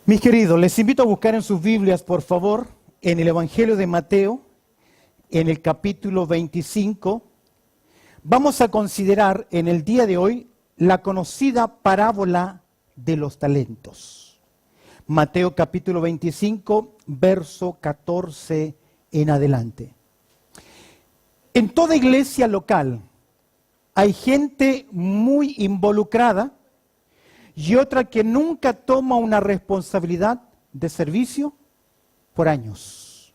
Mis queridos, les invito a buscar en sus Biblias, por favor, en el Evangelio de Mateo, en el capítulo 25. Vamos a considerar en el día de hoy la conocida parábola de los talentos. Mateo capítulo 25, verso 14 en adelante. En toda iglesia local hay gente muy involucrada y otra que nunca toma una responsabilidad de servicio por años.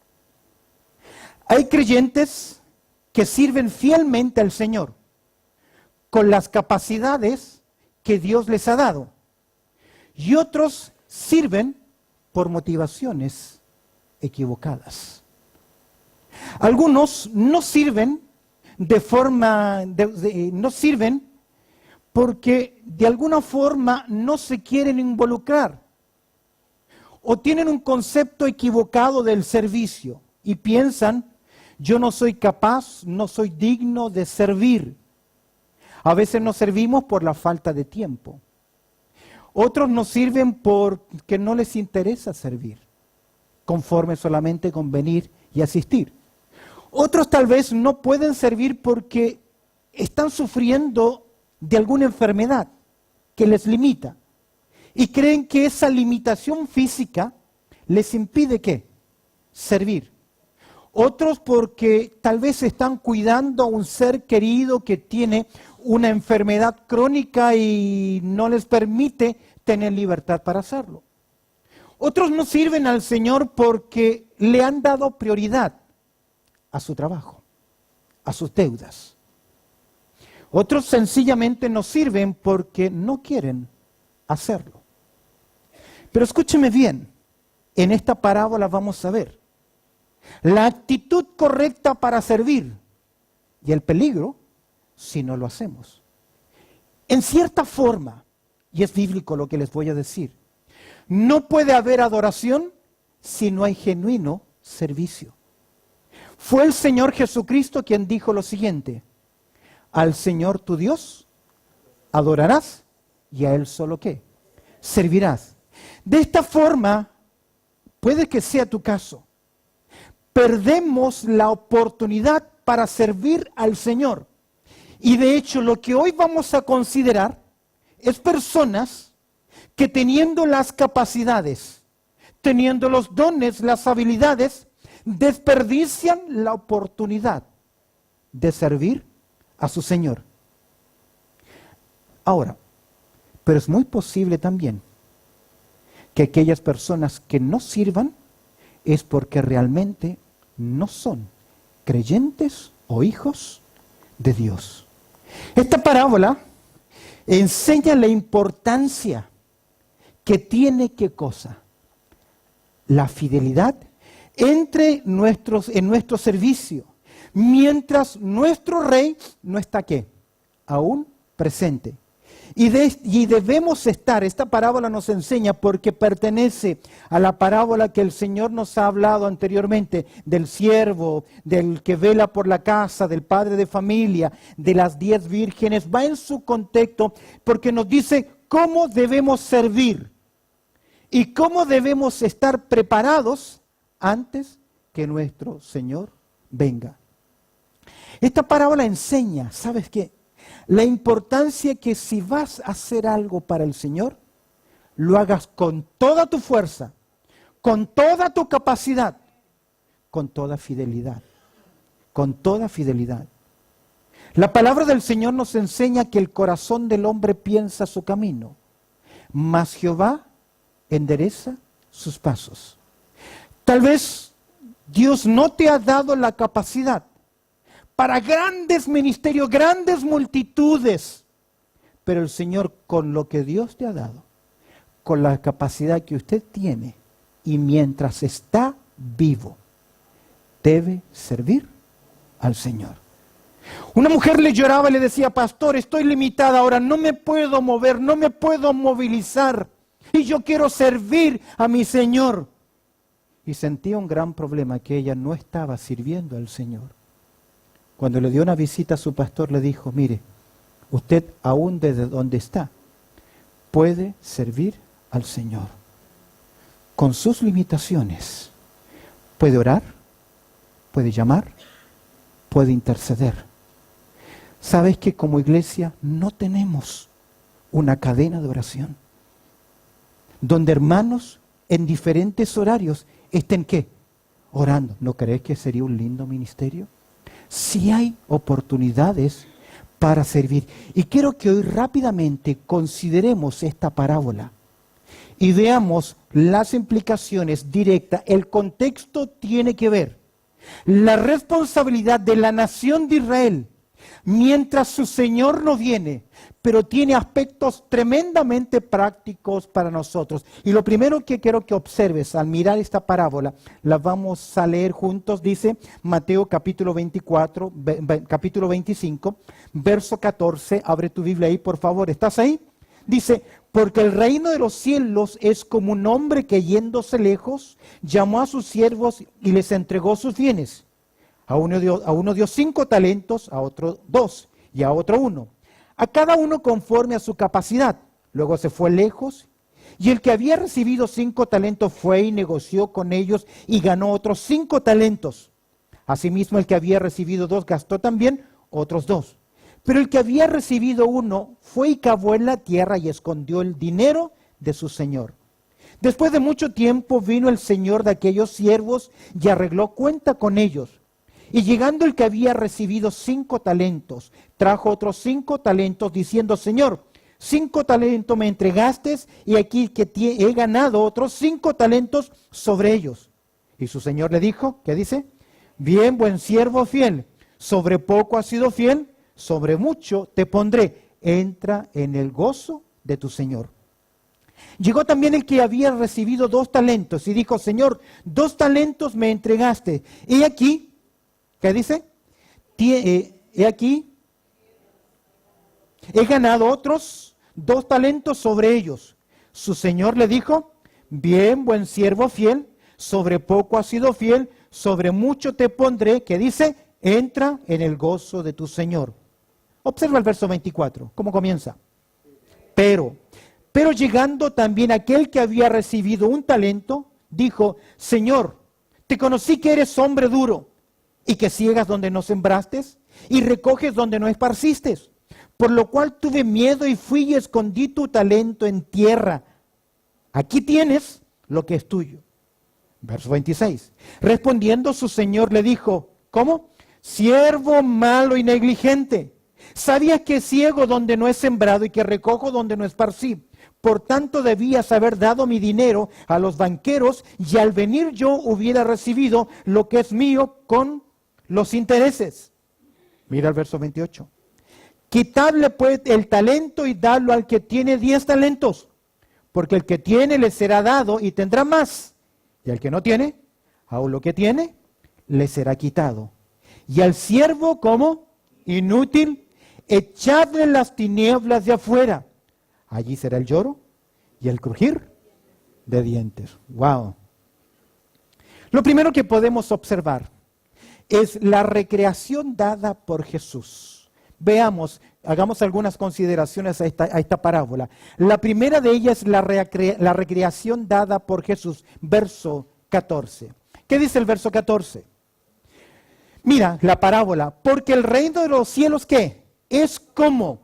Hay creyentes que sirven fielmente al Señor con las capacidades que Dios les ha dado y otros sirven por motivaciones equivocadas. Algunos no sirven no sirven porque de alguna forma no se quieren involucrar o tienen un concepto equivocado del servicio y piensan, yo no soy capaz, no soy digno de servir. A veces no servimos por la falta de tiempo. Otros no sirven porque no les interesa servir, conforme solamente con venir y asistir. Otros tal vez no pueden servir porque están sufriendo de alguna enfermedad que les limita y creen que esa limitación física les impide ¿qué? Servir. Otros porque tal vez están cuidando a un ser querido que tiene una enfermedad crónica y no les permite tener libertad para hacerlo. Otros no sirven al Señor porque le han dado prioridad a su trabajo, a sus deudas. Otros sencillamente no sirven porque no quieren hacerlo. Pero escúcheme bien, en esta parábola vamos a ver la actitud correcta para servir y el peligro si no lo hacemos. En cierta forma, y es bíblico lo que les voy a decir, no puede haber adoración si no hay genuino servicio. Fue el Señor Jesucristo quien dijo lo siguiente: al Señor tu Dios adorarás y a Él solo ¿qué? Servirás. De esta forma, puede que sea tu caso. Perdemos la oportunidad para servir al Señor. Y de hecho, lo que hoy vamos a considerar es personas que teniendo las capacidades, teniendo los dones, las habilidades, desperdician la oportunidad de servir a su Señor. Ahora, pero es muy posible también que aquellas personas que no sirvan es porque realmente no son creyentes o hijos de Dios. Esta parábola enseña la importancia que tiene ¿qué cosa? La fidelidad en nuestro servicio, mientras nuestro rey no está ¿qué? Aún presente. Y debemos estar, esta parábola nos enseña porque pertenece a la parábola que el Señor nos ha hablado anteriormente, del siervo, del que vela por la casa, del padre de familia, de las 10 vírgenes. Va en su contexto porque nos dice cómo debemos servir y cómo debemos estar preparados antes que nuestro Señor venga. Esta parábola enseña, ¿sabes qué? La importancia que si vas a hacer algo para el Señor, lo hagas con toda tu fuerza, con toda tu capacidad, con toda fidelidad. Con toda fidelidad. La palabra del Señor nos enseña que el corazón del hombre piensa su camino, mas Jehová endereza sus pasos. Tal vez Dios no te ha dado la capacidad para grandes ministerios, grandes multitudes. Pero el Señor, con lo que Dios te ha dado, con la capacidad que usted tiene, y mientras está vivo, debe servir al Señor. Una mujer le lloraba y le decía: pastor, estoy limitada ahora, no me puedo mover, no me puedo movilizar, y yo quiero servir a mi Señor. Y sentía un gran problema, que ella no estaba sirviendo al Señor. Cuando le dio una visita a su pastor, le dijo: mire, usted aún desde donde está puede servir al Señor. con sus limitaciones, puede orar, puede llamar, puede interceder. ¿Sabes que como iglesia no tenemos una cadena de oración? Donde hermanos en diferentes horarios estén ¿qué? Orando. ¿No crees que sería un lindo ministerio? Sí hay oportunidades para servir. Y quiero que hoy rápidamente consideremos esta parábola y veamos las implicaciones directas. El contexto tiene que ver la responsabilidad de la nación de Israel mientras su Señor no viene, pero tiene aspectos tremendamente prácticos para nosotros. Y lo primero que quiero que observes al mirar esta parábola, la vamos a leer juntos, dice Mateo capítulo 25, verso 14, abre tu Biblia ahí por favor, ¿estás ahí? Dice, porque el reino de los cielos es como un hombre que yéndose lejos, llamó a sus siervos y les entregó sus bienes. A uno dio 5 talentos, a otro 2 y a otro 1. A cada uno conforme a su capacidad. Luego se fue lejos y el que había recibido 5 talentos fue y negoció con ellos y ganó otros 5 talentos. Asimismo el que había recibido 2 gastó también otros 2. Pero el que había recibido 1 fue y cavó en la tierra y escondió el dinero de su señor. Después de mucho tiempo vino el señor de aquellos siervos y arregló cuenta con ellos. Y llegando el que había recibido 5 talentos, trajo otros 5 talentos diciendo, Señor, 5 talentos me entregaste y aquí que he ganado otros 5 talentos sobre ellos. Y su señor le dijo, ¿qué dice? Bien, buen siervo fiel, sobre poco has sido fiel, sobre mucho te pondré. Entra en el gozo de tu señor. Llegó también el que había recibido 2 talentos y dijo, Señor, 2 talentos me entregaste. Y aquí, ¿qué dice? He aquí, he ganado otros 2 talentos sobre ellos. Su señor le dijo, bien, buen siervo fiel, sobre poco has sido fiel, sobre mucho te pondré. ¿Qué dice? Entra en el gozo de tu señor. Observa el verso 24, ¿cómo comienza? Pero llegando también aquel que había recibido 1 talento, dijo, Señor, te conocí que eres hombre duro, y que ciegas donde no sembraste, y recoges donde no esparciste. Por lo cual tuve miedo y fui y escondí tu talento en tierra. Aquí tienes lo que es tuyo. Verso 26. Respondiendo su señor le dijo, ¿cómo? Siervo malo y negligente. ¿Sabías que ciego donde no he sembrado y que recojo donde no esparcí? Por tanto debías haber dado mi dinero a los banqueros y al venir yo hubiera recibido lo que es mío con los intereses. Mira el verso 28. Quitadle pues el talento y dadlo al que tiene 10 talentos, porque el que tiene le será dado y tendrá más, y al que no tiene, aun lo que tiene, le será quitado. Y al siervo, ¿cómo? Inútil, echadle en las tinieblas de afuera. Allí será el lloro y el crujir de dientes. Wow. Lo primero que podemos observar es la recreación dada por Jesús. Veamos, hagamos algunas consideraciones a esta parábola. La primera de ellas es la recreación dada por Jesús, verso 14. ¿Qué dice el verso 14? Mira la parábola, porque el reino de los cielos, ¿qué? Es como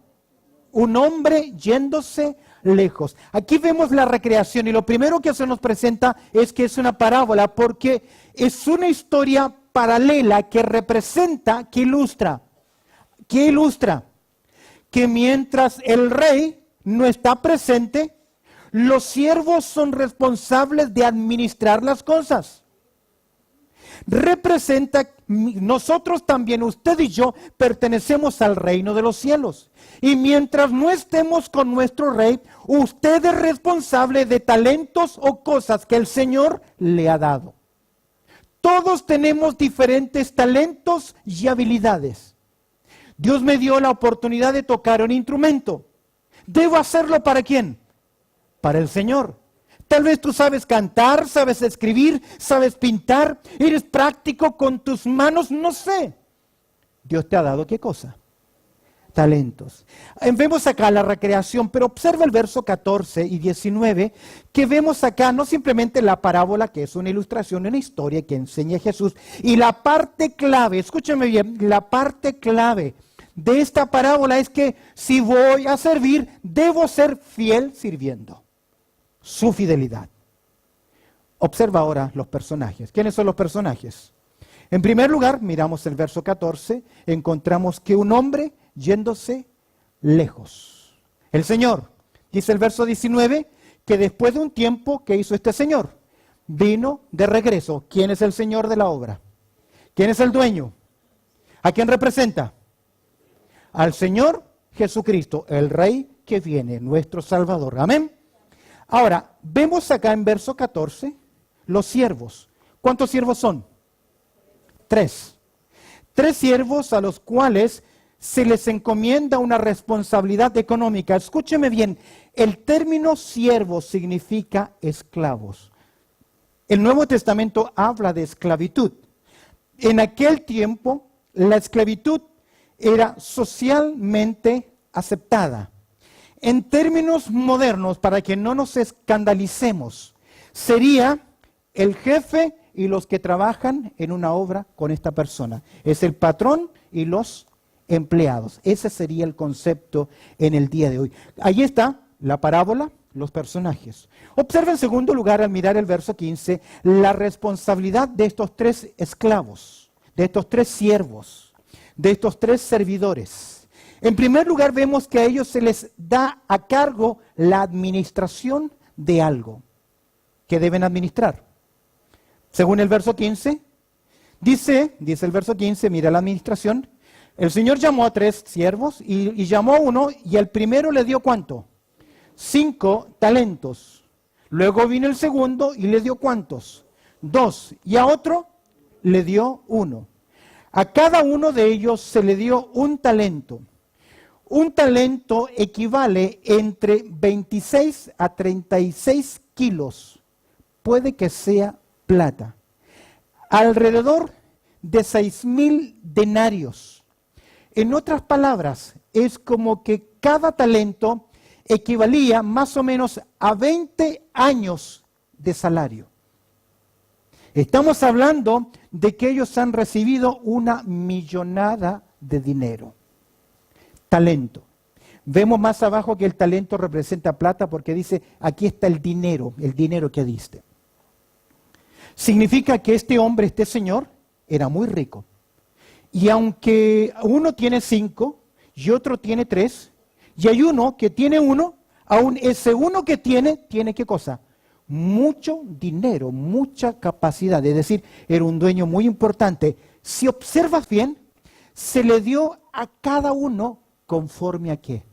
un hombre yéndose lejos. Aquí vemos la recreación y lo primero que se nos presenta es que es una parábola porque es una historia paralela que representa, que ilustra que mientras el rey no está presente, los siervos son responsables de administrar las cosas. Representa, nosotros también, usted y yo, pertenecemos al reino de los cielos. Y mientras no estemos con nuestro rey, usted es responsable de talentos o cosas que el Señor le ha dado. Todos tenemos diferentes talentos y habilidades. Dios me dio la oportunidad de tocar un instrumento. ¿Debo hacerlo para quién? Para el Señor. Tal vez tú sabes cantar, sabes escribir, sabes pintar, eres práctico con tus manos, no sé. Dios te ha dado ¿qué cosa? talentos. Vemos acá la recreación, pero observa el verso 14 y 19, que vemos acá no simplemente la parábola, que es una ilustración, una historia que enseña Jesús, y la parte clave, escúchame bien, la parte clave de esta parábola es que si voy a servir, debo ser fiel sirviendo. Su fidelidad. Observa ahora los personajes. ¿Quiénes son los personajes? En primer lugar, miramos el verso 14, encontramos que un hombre yéndose lejos. El Señor, dice el verso 19, que después de un tiempo, ¿qué hizo este Señor? Vino de regreso. ¿Quién es el Señor de la obra? ¿Quién es el dueño? ¿A quién representa? Al Señor Jesucristo, el Rey que viene, nuestro Salvador. Amén. Ahora, vemos acá en verso 14 los siervos. ¿Cuántos siervos son? 3. 3 siervos a los cuales se les encomienda una responsabilidad económica. Escúcheme bien, el término siervo significa esclavos. El Nuevo Testamento habla de esclavitud. En aquel tiempo, la esclavitud era socialmente aceptada. En términos modernos, para que no nos escandalicemos, sería el jefe y los que trabajan en una obra con esta persona. Es el patrón y los empleados. Ese sería el concepto en el día de hoy. Ahí está la parábola, los personajes. Observa en segundo lugar, al mirar el verso 15, la responsabilidad de estos 3 esclavos, de estos 3 siervos, de estos 3 servidores. En primer lugar, vemos que a ellos se les da a cargo la administración de algo que deben administrar. Según el verso 15, dice el verso 15, mira la administración, el Señor llamó a 3 siervos y llamó a uno y el primero le dio ¿cuánto? 5 talentos. Luego vino el segundo y le dio ¿cuántos? 2. Y a otro le dio 1. A cada uno de ellos se le dio un talento. Un talento equivale entre 26 a 36 kilos. Puede que sea plata. Alrededor de 6,000 denarios. En otras palabras, es como que cada talento equivalía más o menos a 20 años de salario. Estamos hablando de que ellos han recibido una millonada de dinero. Talento. Vemos más abajo que el talento representa plata porque dice, aquí está el dinero que diste. Significa que este hombre, este señor, era muy rico. Y aunque uno tiene 5 y otro tiene 3, y hay uno que tiene 1, aún ese uno que tiene ¿qué cosa? Mucho dinero, mucha capacidad. Es decir, era un dueño muy importante. Si observas bien, se le dio a cada uno conforme a qué?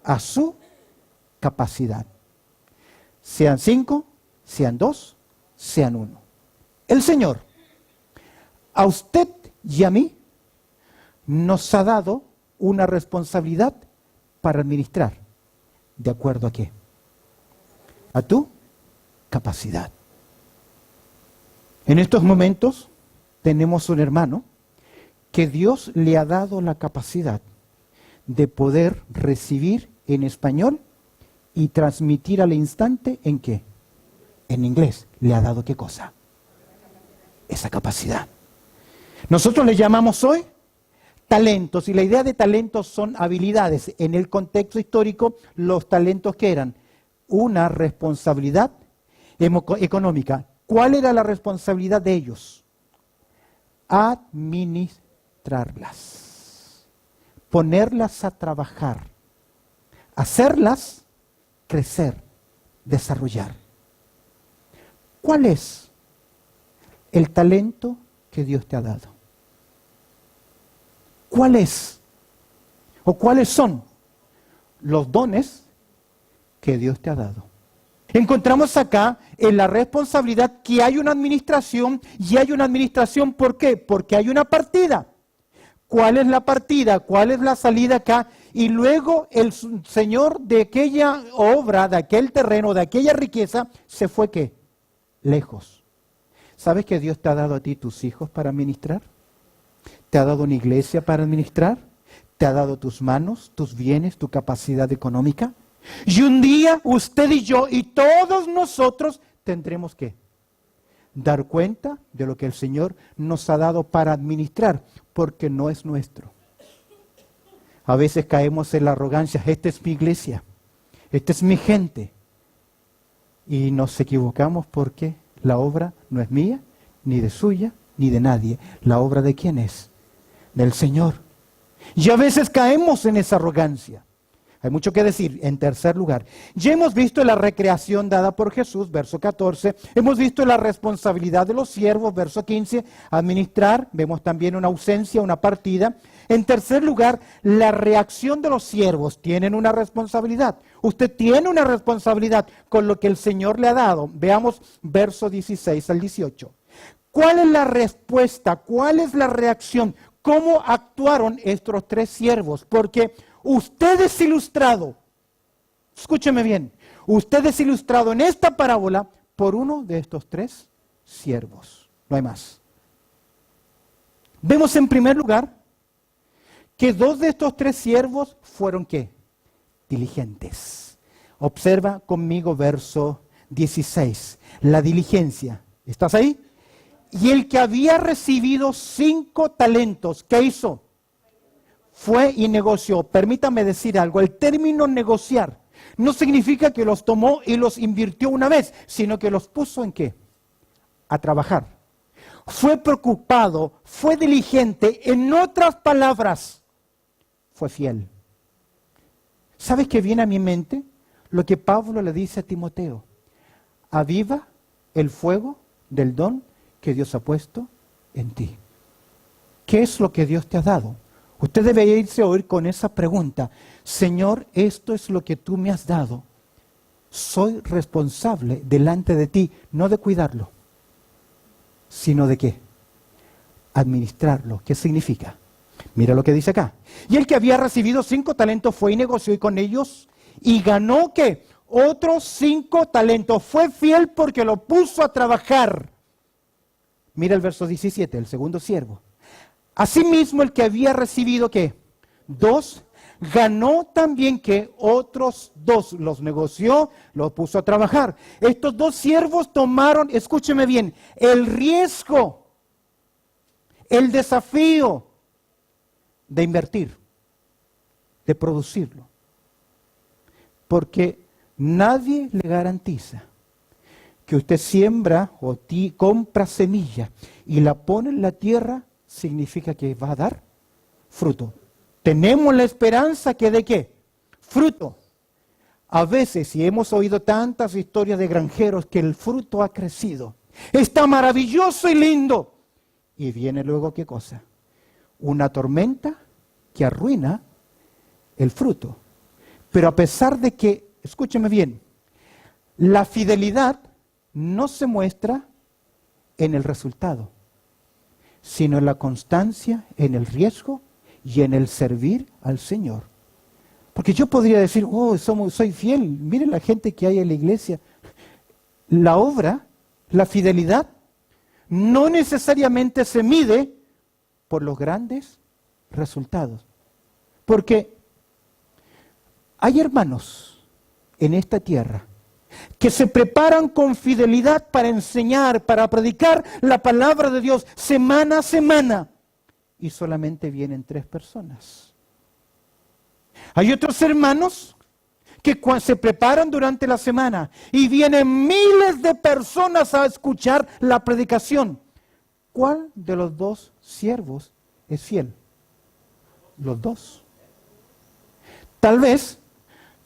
A su capacidad. Sean 5, sean 2, sean 1. El Señor, a usted y a mí, nos ha dado una responsabilidad para administrar. ¿De acuerdo a qué? A tu capacidad. En estos momentos tenemos un hermano que Dios le ha dado la capacidad de poder recibir en español y transmitir al instante ¿en qué? En inglés. ¿Le ha dado qué cosa? Esa capacidad. Nosotros le llamamos hoy talentos, y la idea de talentos son habilidades. En el contexto histórico, los talentos que eran una responsabilidad económica. ¿Cuál era la responsabilidad de ellos? Administrarlas, ponerlas a trabajar, hacerlas crecer, desarrollar. ¿Cuál es el talento que Dios te ha dado? ¿Cuál es? ¿O cuáles son los dones que Dios te ha dado? Encontramos acá en la responsabilidad que hay una administración, y hay una administración, ¿por qué? Porque hay una partida. ¿Cuál es la partida? ¿Cuál es la salida acá? Y luego el señor de aquella obra, de aquel terreno, de aquella riqueza, se fue ¿qué? Lejos. ¿Sabes que Dios te ha dado a ti tus hijos para administrar? ¿Te ha dado una iglesia para administrar? te ha dado tus manos, tus bienes, tu capacidad económica. Y un día usted y yo y todos nosotros tendremos que dar cuenta de lo que el Señor nos ha dado para administrar, porque no es nuestro. A veces caemos en la arrogancia, esta es mi iglesia, esta es mi gente. Y nos equivocamos porque la obra no es mía, ni de suya, ni de nadie. ¿La obra de quién es? Del Señor. Y a veces caemos en esa arrogancia. Hay mucho que decir. En tercer lugar, ya hemos visto la recreación dada por Jesús, verso 14. Hemos visto la responsabilidad de los siervos, verso 15. Administrar, vemos también una ausencia, una partida. En tercer lugar, la reacción de los siervos. Tienen una responsabilidad. Usted tiene una responsabilidad con lo que el Señor le ha dado. Veamos verso 16 al 18. ¿Cuál es la respuesta? ¿Cuál es la reacción? ¿Cómo actuaron estos tres siervos? Porque usted es ilustrado, escúcheme bien, usted es ilustrado en esta parábola por uno de estos tres siervos. No hay más. Vemos en primer lugar que dos de estos tres siervos fueron ¿qué? Diligentes. Observa conmigo verso 16. La diligencia. ¿Estás ahí? Y el que había recibido 5 talentos, ¿qué hizo? Fue y negoció. Permítame decir algo. El término negociar no significa que los tomó y los invirtió una vez, sino que los puso ¿en qué? A trabajar. Fue preocupado, fue diligente. En otras palabras, fue fiel. ¿Sabes qué viene a mi mente? Lo que Pablo le dice a Timoteo. Aviva el fuego del don que Dios ha puesto en ti. ¿Qué es lo que Dios te ha dado? Usted debe irse hoy con esa pregunta. Señor, esto es lo que tú me has dado. Soy responsable delante de ti, no de cuidarlo, sino de ¿qué? Administrarlo. ¿Qué significa? Mira lo que dice acá. Y el que había recibido 5 talentos fue y negoció con ellos y ganó ¿qué? Otros 5 talentos. Fue fiel porque lo puso a trabajar. Mira el verso 17, el segundo siervo. Asimismo, el que había recibido, ¿qué? 2, ganó también, ¿qué? Otros 2. Los negoció, los puso a trabajar. Estos 2 siervos tomaron, escúcheme bien, el riesgo, el desafío de invertir, de producirlo. Porque nadie le garantiza que usted siembra o compra semilla y la pone en la tierra, significa que va a dar fruto. Tenemos la esperanza que de qué? Fruto. A veces, y hemos oído tantas historias de granjeros que el fruto ha crecido. Está maravilloso y lindo. Y viene luego, ¿qué cosa? Una tormenta que arruina el fruto. Pero a pesar de que, escúcheme bien, la fidelidad no se muestra en el resultado, sino en la constancia, en el riesgo y en el servir al Señor. Porque yo podría decir, soy fiel, miren la gente que hay en la iglesia. La obra, la fidelidad, no necesariamente se mide por los grandes resultados. Porque hay hermanos en esta tierra que se preparan con fidelidad para enseñar, para predicar la palabra de Dios semana a semana. Y solamente vienen 3 personas. Hay otros hermanos que se preparan durante la semana y vienen miles de personas a escuchar la predicación. ¿Cuál de los 2 siervos es fiel? Los 2. Tal vez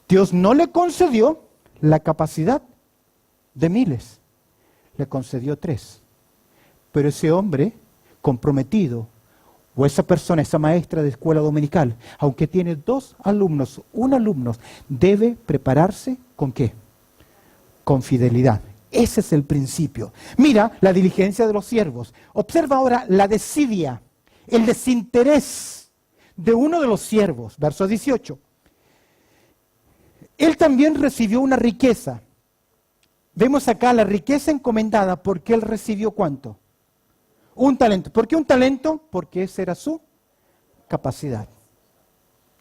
Dios no le concedió la capacidad de miles, le concedió 3. Pero ese hombre comprometido, o esa persona, esa maestra de escuela dominical, aunque tiene 2 alumnos, un alumno, debe prepararse ¿con qué? Con fidelidad. Ese es el principio. Mira la diligencia de los siervos. Observa ahora la desidia, el desinterés de uno de los siervos. Verso 18. Él también recibió una riqueza. Vemos acá la riqueza encomendada porque él recibió ¿cuánto? Un talento. ¿Por qué un talento? Porque esa era su capacidad.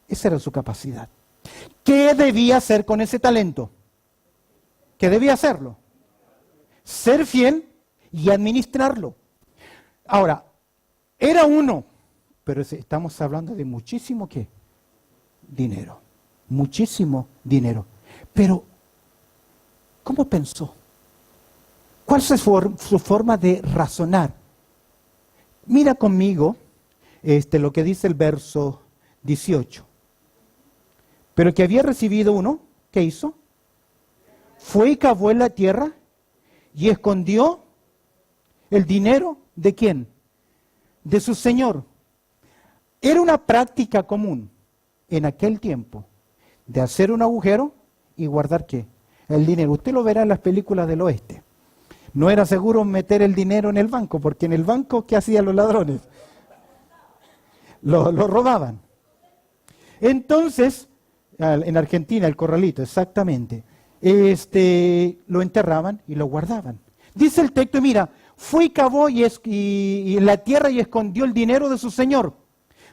Esa era su capacidad. ¿Qué debía hacer con ese talento? ¿Qué debía hacerlo? Ser fiel y administrarlo. Ahora, era uno, pero estamos hablando de muchísimo ¿qué? Dinero. Muchísimo dinero. Pero, ¿cómo pensó? ¿Cuál es su forma de razonar? Mira conmigo lo que dice el verso 18. Pero que había recibido uno, ¿qué hizo? Fue y cavó en la tierra y escondió el dinero ¿de quién? De su señor. Era una práctica común en aquel tiempo de hacer un agujero y guardar ¿qué? El dinero. Usted lo verá en las películas del oeste. No era seguro meter el dinero en el banco, porque en el banco, ¿qué hacían los ladrones? Lo robaban. Entonces, en Argentina, el corralito, exactamente, lo enterraban y lo guardaban. Dice el texto, mira, fue y cavó y en la tierra y escondió el dinero de su señor.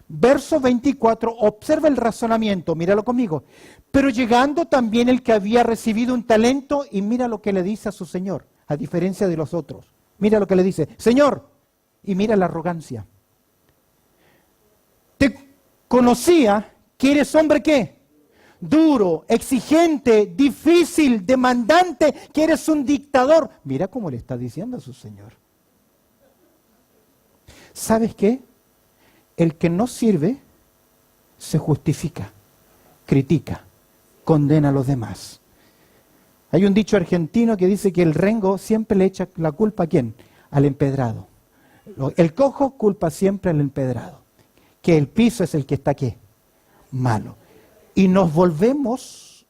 Verso 24, observa el razonamiento, míralo conmigo. Pero llegando también el que había recibido un talento, y mira lo que le dice a su señor, a diferencia de los otros. Mira lo que le dice, Señor, y mira la arrogancia. Te conocía que eres hombre ¿qué? Duro, exigente, difícil, demandante, que eres un dictador. Mira cómo le está diciendo a su señor. ¿Sabes qué? El que no sirve se justifica, critica, condena a los demás. Hay un dicho argentino que dice que el rengo siempre le echa la culpa ¿a quién? Al empedrado. El cojo culpa siempre al empedrado. Que el piso es el que está ¿qué? Malo. Y nos volvemos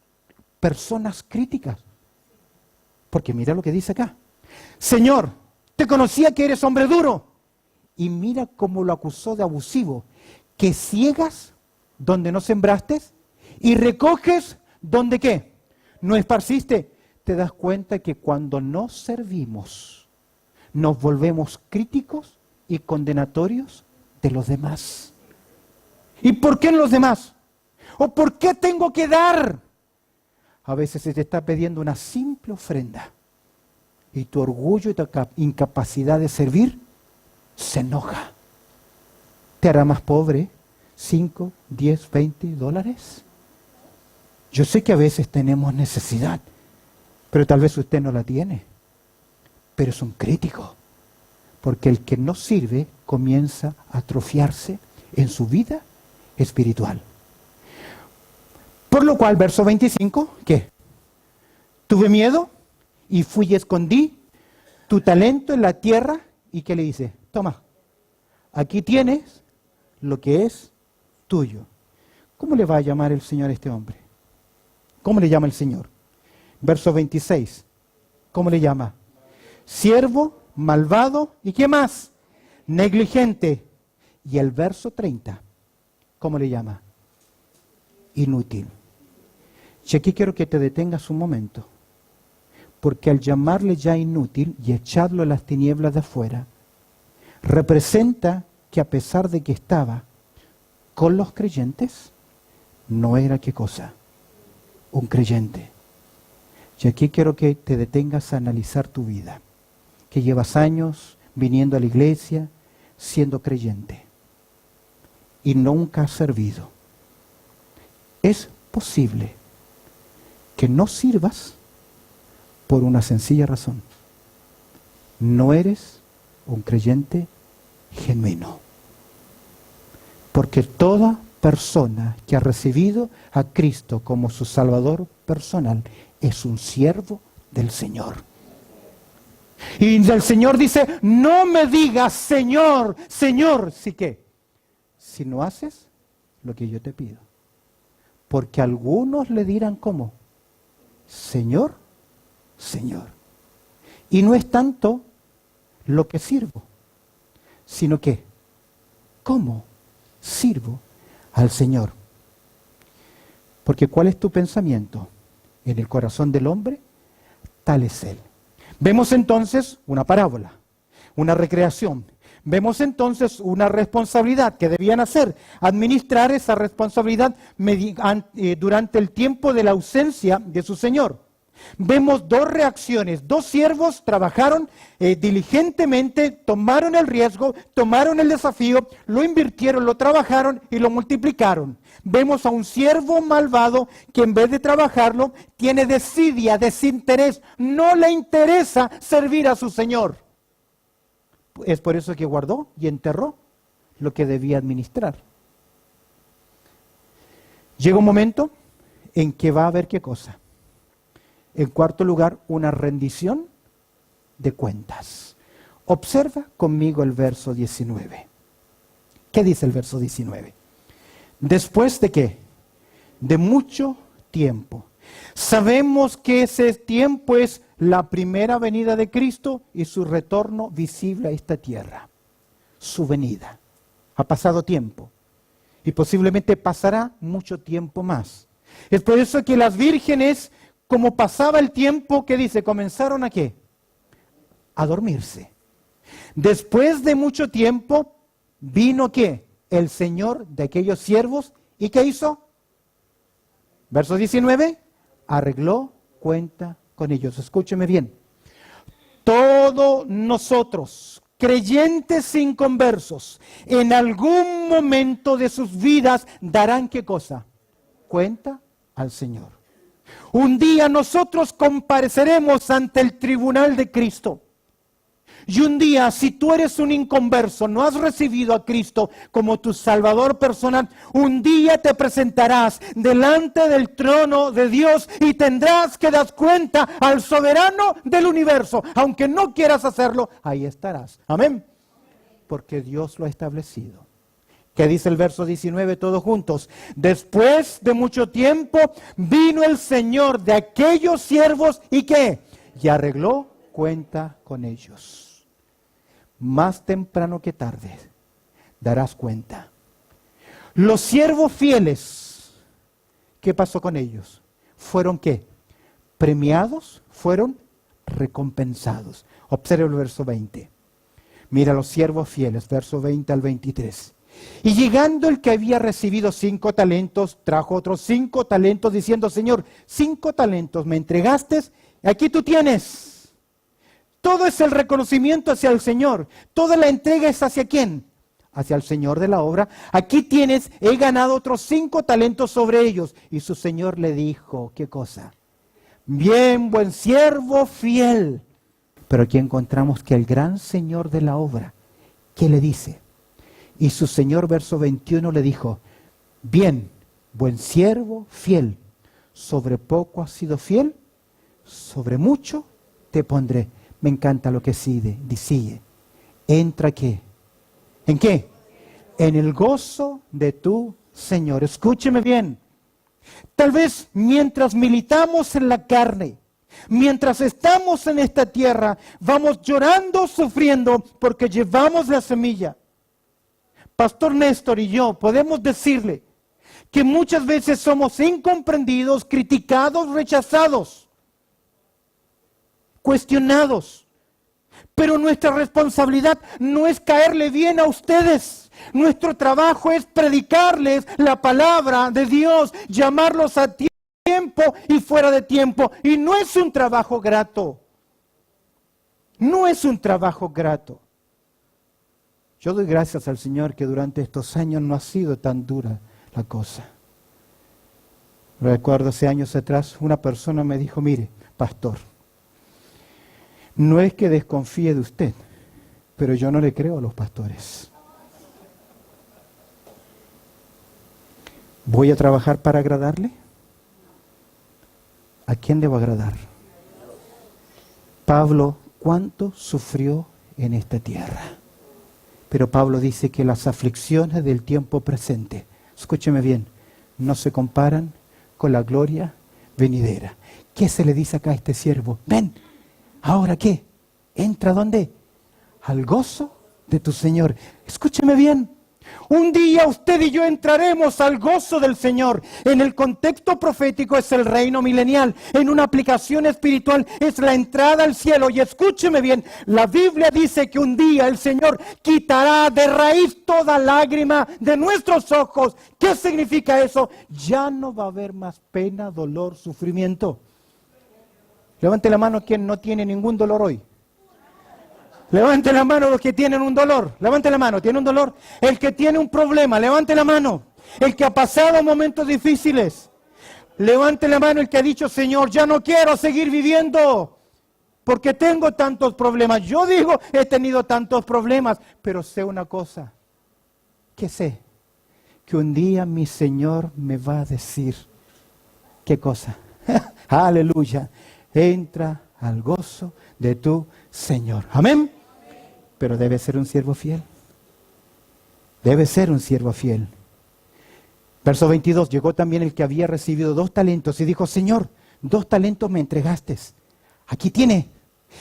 personas críticas. Porque mira lo que dice acá. Señor, te conocía que eres hombre duro. Y mira cómo lo acusó de abusivo. Que ciegas donde no sembraste y recoges donde ¿qué? No esparciste. Te das cuenta que cuando no servimos, nos volvemos críticos y condenatorios de los demás. ¿Y por qué en los demás? ¿O por qué tengo que dar? A veces se te está pidiendo una simple ofrenda y tu orgullo y tu incapacidad de servir se enoja. ¿Te hará más pobre 5, 10, 20 dólares? Yo sé que a veces tenemos necesidad, pero tal vez usted no la tiene. Pero es un crítico, porque el que no sirve comienza a atrofiarse en su vida espiritual. Por lo cual, verso 25, ¿qué? Tuve miedo y fui y escondí tu talento en la tierra. ¿Y qué le dice? Toma, aquí tienes lo que es tuyo. ¿Cómo le va a llamar el Señor a este hombre? ¿Cómo le llama el Señor? Verso 26, ¿cómo le llama? Siervo, malvado, ¿y qué más? Negligente. Y el verso 30, ¿cómo le llama? Inútil. Y aquí quiero que te detengas un momento, porque al llamarle ya inútil y echarlo a las tinieblas de afuera, representa que a pesar de que estaba con los creyentes, no era ¿qué cosa? Un creyente. Y aquí quiero que te detengas a analizar tu vida, que llevas años viniendo a la iglesia, siendo creyente, y nunca has servido. Es posible que no sirvas por una sencilla razón. No eres un creyente genuino. Porque toda persona que ha recibido a Cristo como su Salvador personal es un siervo del Señor. Y el Señor dice, no me digas Señor, Señor, ¿sí qué? Si no haces lo que yo te pido. Porque algunos le dirán ¿cómo? Señor, Señor. Y no es tanto lo que sirvo, sino que ¿cómo sirvo al Señor? Porque ¿cuál es tu pensamiento? En el corazón del hombre, tal es él. Vemos entonces una parábola, una recreación. Vemos entonces una responsabilidad que debían hacer, administrar esa responsabilidad durante el tiempo de la ausencia de su señor. Vemos dos reacciones, dos siervos trabajaron diligentemente, tomaron el riesgo, tomaron el desafío, lo invirtieron, lo trabajaron y lo multiplicaron. Vemos a un siervo malvado que en vez de trabajarlo tiene desidia, desinterés, no le interesa servir a su señor. Es por eso que guardó y enterró lo que debía administrar. Llega un momento en que va a haber ¿qué cosa? En cuarto lugar, una rendición de cuentas. Observa conmigo el verso 19. ¿Qué dice el verso 19? ¿Después de qué? De mucho tiempo. Sabemos que ese tiempo es la primera venida de Cristo y su retorno visible a esta tierra. Su venida. Ha pasado tiempo y posiblemente pasará mucho tiempo más. Es por eso que las vírgenes, como pasaba el tiempo, ¿qué dice? Comenzaron ¿a qué? A dormirse. Después de mucho tiempo, vino ¿qué? El Señor de aquellos siervos. ¿Y qué hizo? Verso 19. Arregló cuenta con ellos. Escúcheme bien. Todos nosotros, creyentes inconversos, en algún momento de sus vidas darán ¿qué cosa? Cuenta al Señor. Un día nosotros compareceremos ante el tribunal de Cristo. Y un día, si tú eres un inconverso, no has recibido a Cristo como tu Salvador personal, un día te presentarás delante del trono de Dios y tendrás que dar cuenta al soberano del universo. Aunque no quieras hacerlo, ahí estarás. Amén. Porque Dios lo ha establecido. ¿Qué dice el verso 19 todos juntos? Después de mucho tiempo vino el Señor de aquellos siervos y ¿qué? Y arregló cuenta con ellos. Más temprano que tarde darás cuenta. Los siervos fieles, ¿qué pasó con ellos? ¿Fueron qué? Premiados, fueron recompensados. Observe el verso 20. Mira los siervos fieles, verso 20 al 23. Y llegando el que había recibido 5 talentos, trajo otros 5 talentos, diciendo, Señor, 5 talentos me entregaste, aquí tú tienes. Todo es el reconocimiento hacia el Señor. Toda la entrega es hacia ¿quién? Hacia el Señor de la obra. Aquí tienes, he ganado otros 5 talentos sobre ellos. Y su Señor le dijo, ¿qué cosa? Bien, buen siervo fiel. Pero aquí encontramos que el gran Señor de la obra, ¿qué le dice? Y su Señor, verso 21, le dijo, bien, buen siervo fiel. Sobre poco has sido fiel, sobre mucho te pondré. Me encanta lo que sigue. Entra ¿qué? ¿En qué? En el gozo de tu Señor. Escúcheme bien. Tal vez mientras militamos en la carne, mientras estamos en esta tierra, vamos llorando, sufriendo, porque llevamos la semilla. Pastor Néstor y yo podemos decirle que muchas veces somos incomprendidos, criticados, rechazados, cuestionados. Pero nuestra responsabilidad no es caerle bien a ustedes. Nuestro trabajo es predicarles la palabra de Dios, llamarlos a tiempo y fuera de tiempo. Y no es un trabajo grato. No es un trabajo grato. Yo doy gracias al Señor que durante estos años no ha sido tan dura la cosa. Recuerdo hace años atrás una persona me dijo, mire, pastor, no es que desconfíe de usted, pero yo no le creo a los pastores. ¿Voy a trabajar para agradarle? ¿A quién le va a agradar? Pablo, ¿cuánto sufrió en esta tierra? Pero Pablo dice que las aflicciones del tiempo presente, escúcheme bien, no se comparan con la gloria venidera. ¿Qué se le dice acá a este siervo? Ven. ¿Ahora qué? ¿Entra dónde? Al gozo de tu Señor. Escúcheme bien. Un día usted y yo entraremos al gozo del Señor. En el contexto profético es el reino milenial. En una aplicación espiritual es la entrada al cielo. Y escúcheme bien, la Biblia dice que un día el Señor quitará de raíz toda lágrima de nuestros ojos. ¿Qué significa eso? Ya no va a haber más pena, dolor, sufrimiento. Levante la mano quien no tiene ningún dolor hoy. Levante la mano los que tienen un dolor. Levante la mano, ¿tiene un dolor? El que tiene un problema, levante la mano. El que ha pasado momentos difíciles. Levante la mano el que ha dicho, Señor, ya no quiero seguir viviendo porque tengo tantos problemas. Yo digo, he tenido tantos problemas, pero sé una cosa. ¿Qué sé? Que un día mi Señor me va a decir, ¿qué cosa? Aleluya. Entra al gozo de tu Señor. Amén. Pero debe ser un siervo fiel. Debe ser un siervo fiel. Verso 22. Llegó también el que había recibido 2 talentos y dijo, Señor, 2 talentos me entregaste. Aquí tiene.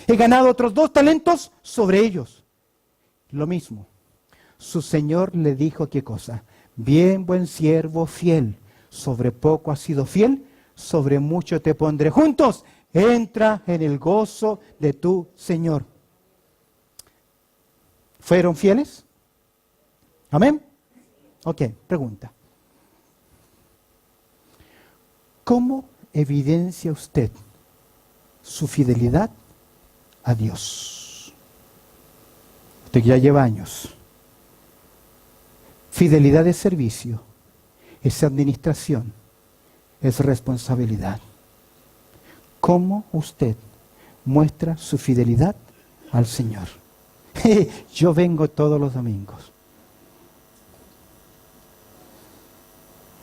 He ganado otros 2 talentos sobre ellos. Lo mismo. Su Señor le dijo, ¿qué cosa? Bien, buen siervo fiel. Sobre poco has sido fiel, sobre mucho te pondré. Juntos, entra en el gozo de tu Señor. ¿Fueron fieles? ¿Amén? Ok, pregunta. ¿Cómo evidencia usted su fidelidad a Dios? Usted ya lleva años. Fidelidad es servicio, es administración, es responsabilidad. ¿Cómo usted muestra su fidelidad al Señor? Yo vengo todos los domingos.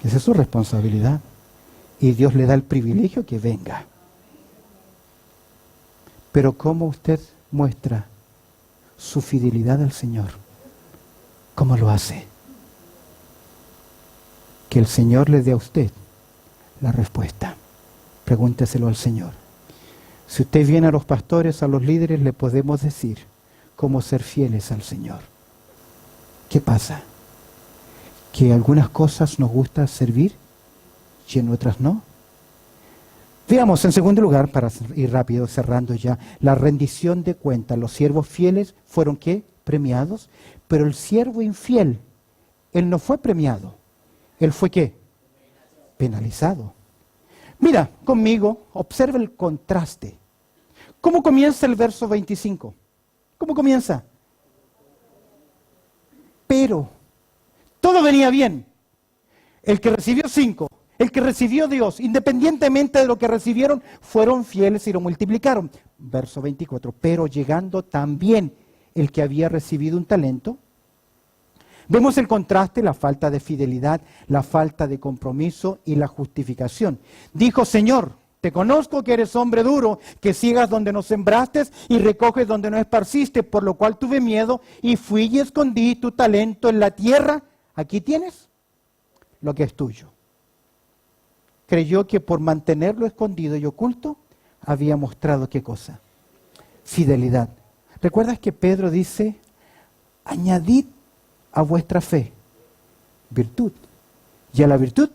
Esa es su responsabilidad. Y Dios le da el privilegio que venga. Pero ¿cómo usted muestra su fidelidad al Señor? ¿Cómo lo hace? Que el Señor le dé a usted la respuesta. Pregúnteselo al Señor. Si usted viene a los pastores, a los líderes, le podemos decir cómo ser fieles al Señor. ¿Qué pasa? Que algunas cosas nos gusta servir y en otras no. Veamos en segundo lugar, para ir rápido cerrando ya, la rendición de cuentas. Los siervos fieles fueron ¿qué? Premiados, pero el siervo infiel, él no fue premiado. Él fue ¿qué? Penalizado. Mira, conmigo, observa el contraste. ¿Cómo comienza el verso 25? ¿Cómo comienza? Pero, todo venía bien. El que recibió 5, el que recibió Dios, independientemente de lo que recibieron, fueron fieles y lo multiplicaron. Verso 24, pero llegando también el que había recibido un talento, vemos el contraste, la falta de fidelidad, la falta de compromiso y la justificación. Dijo, Señor, te conozco que eres hombre duro, que ciegas donde no sembraste y recoges donde no esparciste, por lo cual tuve miedo y fui y escondí tu talento en la tierra. Aquí tienes lo que es tuyo. Creyó que por mantenerlo escondido y oculto, había mostrado ¿qué cosa? Fidelidad. ¿Recuerdas que Pedro dice, añadid a vuestra fe virtud, y a la virtud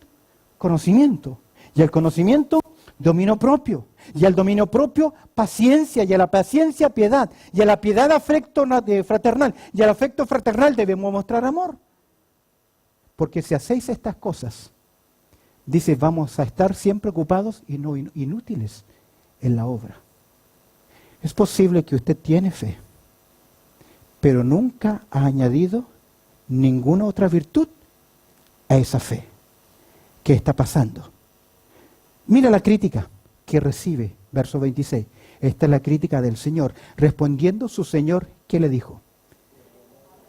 conocimiento, y al conocimiento dominio propio, y al dominio propio paciencia, y a la paciencia piedad, y a la piedad afecto fraternal, y al afecto fraternal debemos mostrar amor. Porque si hacéis estas cosas, dice, vamos a estar siempre ocupados y no inútiles en la obra. Es posible que usted tiene fe, pero nunca ha añadido ninguna otra virtud a esa fe. ¿Qué está pasando? Mira la crítica que recibe, verso 26. Esta es la crítica del Señor. Respondiendo su Señor, ¿qué le dijo?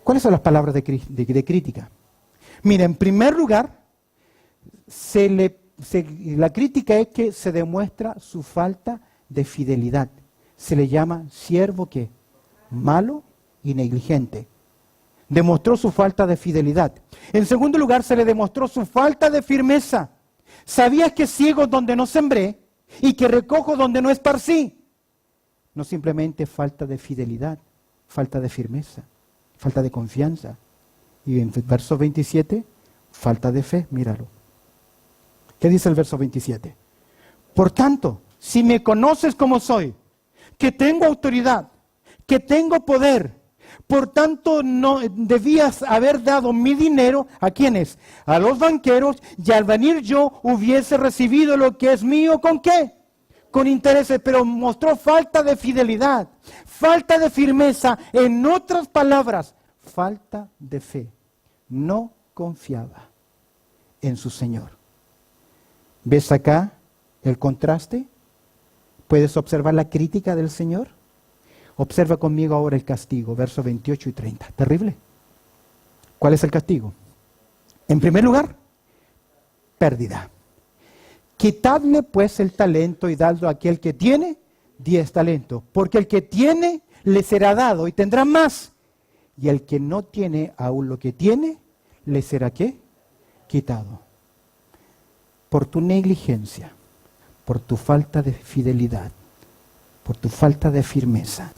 ¿Cuáles son las palabras de crítica? Mira, en primer lugar, la crítica es que se demuestra su falta de fidelidad. Se le llama siervo ¿qué? Malo y negligente. Demostró su falta de fidelidad. En segundo lugar, se le demostró su falta de firmeza. ¿Sabías que ciego donde no sembré y que recojo donde no esparcí? No simplemente falta de fidelidad, falta de firmeza, falta de confianza. Y en verso 27, falta de fe, míralo. ¿Qué dice el verso 27? Por tanto, si me conoces como soy, que tengo autoridad, que tengo poder, por tanto no debías haber dado mi dinero, ¿a quiénes? A los banqueros, y al venir yo hubiese recibido lo que es mío, ¿con qué? Con intereses, pero mostró falta de fidelidad, falta de firmeza, en otras palabras, falta de fe. No confiaba en su Señor. ¿Ves acá el contraste? ¿Puedes observar la crítica del Señor? Observa conmigo ahora el castigo, versos 28 y 30. Terrible. ¿Cuál es el castigo? En primer lugar, pérdida. Quitadle pues el talento y dadlo a aquel que tiene 10 talentos. Porque el que tiene le será dado y tendrá más. Y el que no tiene aún lo que tiene, le será ¿qué? Quitado. Por tu negligencia, por tu falta de fidelidad, por tu falta de firmeza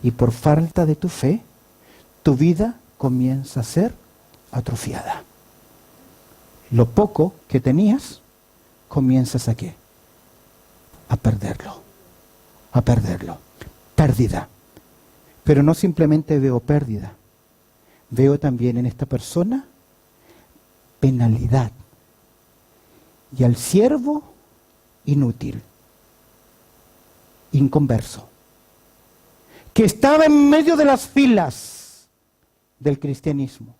y por falta de tu fe, tu vida comienza a ser atrofiada. Lo poco que tenías, comienzas a ¿qué? A perderlo. A perderlo. Pérdida. Pero no simplemente veo pérdida. Veo también en esta persona penalidad. Y al siervo inútil, inconverso, que estaba en medio de las filas del cristianismo,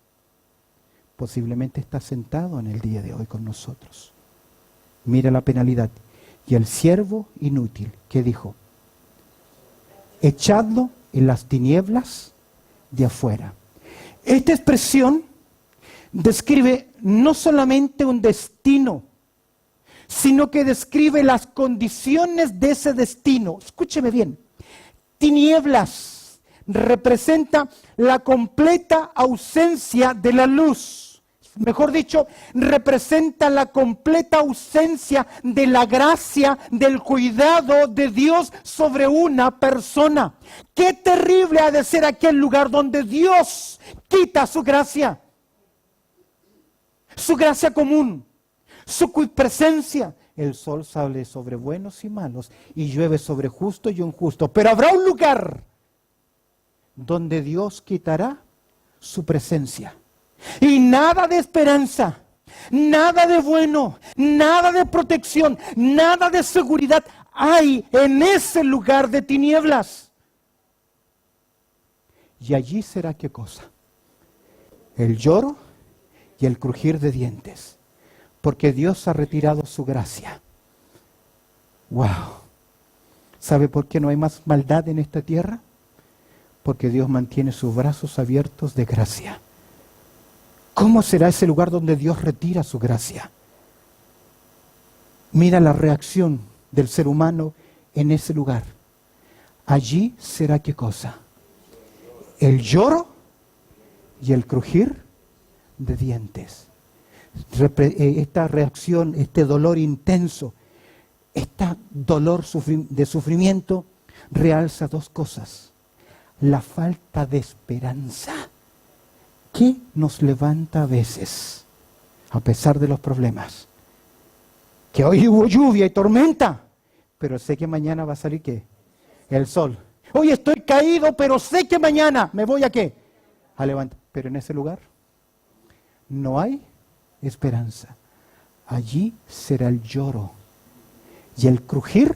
posiblemente está sentado en el día de hoy con nosotros. Mira la penalidad. Y el siervo inútil, ¿qué dijo? Echadlo en las tinieblas de afuera. Esta expresión describe no solamente un destino, sino que describe las condiciones de ese destino. Escúcheme bien. Tinieblas representa la completa ausencia de la luz. Mejor dicho, representa la completa ausencia de la gracia, del cuidado de Dios sobre una persona. Qué terrible ha de ser aquel lugar donde Dios quita su gracia común, su presencia. El sol sale sobre buenos y malos y llueve sobre justo y injusto. Pero habrá un lugar donde Dios quitará su presencia. Y nada de esperanza, nada de bueno, nada de protección, nada de seguridad hay en ese lugar de tinieblas. Y allí será ¿qué cosa? El lloro y el crujir de dientes. Porque Dios ha retirado su gracia. ¡Wow! ¿Sabe por qué no hay más maldad en esta tierra? Porque Dios mantiene sus brazos abiertos de gracia. ¿Cómo será ese lugar donde Dios retira su gracia? Mira la reacción del ser humano en ese lugar. Allí será ¿qué cosa? El lloro y el crujir de dientes. Esta reacción, este dolor intenso, este dolor de sufrimiento realza dos cosas. La falta de esperanza que nos levanta a veces, a pesar de los problemas. Que hoy hubo lluvia y tormenta, pero sé que mañana va a salir ¿qué? El sol. Hoy estoy caído, pero sé que mañana me voy a ¿qué? A levantar. Pero en ese lugar no hay esperanza. Allí será el lloro y el crujir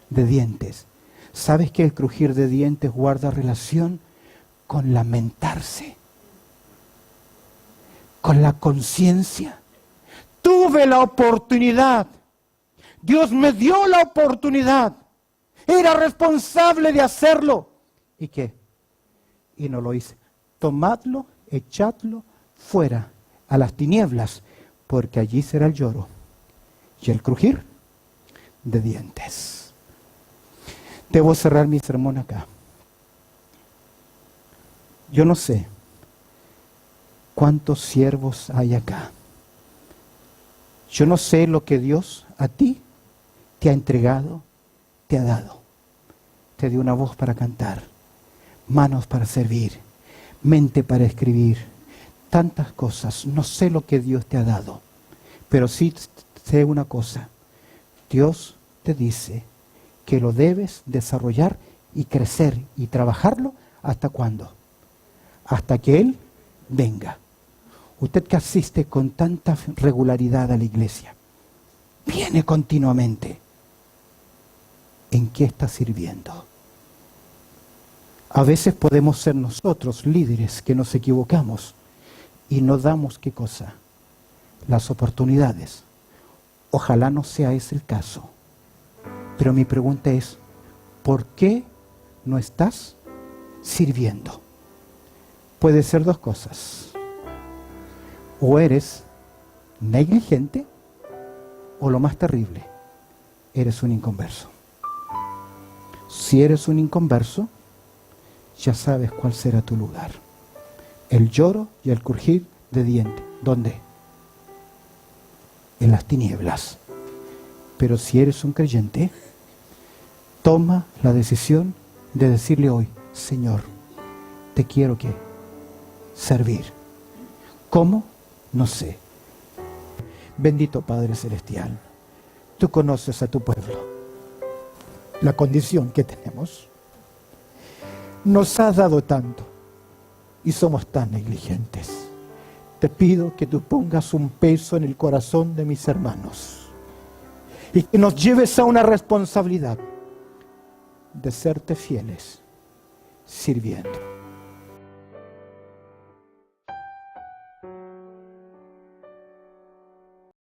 de dientes. ¿Sabes que el crujir de dientes guarda relación con lamentarse? Con la conciencia. Tuve la oportunidad. Dios me dio la oportunidad. Era responsable de hacerlo. ¿Y qué? Y no lo hice. Tomadlo, echadlo fuera a las tinieblas, porque allí será el lloro y el crujir de dientes. Debo cerrar mi sermón acá. Yo no sé cuántos siervos hay acá. Yo no sé lo que Dios a ti te ha entregado, te ha dado. Te dio una voz para cantar, manos para servir, mente para escribir, tantas cosas, no sé lo que Dios te ha dado, pero sí sé una cosa, Dios te dice que lo debes desarrollar y crecer y trabajarlo, ¿hasta cuándo? Hasta que Él venga. Usted que asiste con tanta regularidad a la iglesia, viene continuamente, ¿en qué está sirviendo? A veces podemos ser nosotros líderes que nos equivocamos y no damos, ¿qué cosa? Las oportunidades. Ojalá no sea ese el caso. Pero mi pregunta es, ¿por qué no estás sirviendo? Puede ser dos cosas. O eres negligente, o lo más terrible, eres un inconverso. Si eres un inconverso, ya sabes cuál será tu lugar. El lloro y el crujir de dientes. ¿Dónde? En las tinieblas. Pero si eres un creyente, toma la decisión de decirle hoy, Señor, te quiero que servir. ¿Cómo? No sé. Bendito Padre Celestial, tú conoces a tu pueblo, la condición que tenemos. Nos has dado tanto y somos tan negligentes. Te pido que tú pongas un peso en el corazón de mis hermanos y que nos lleves a una responsabilidad de serte fieles, sirviendo.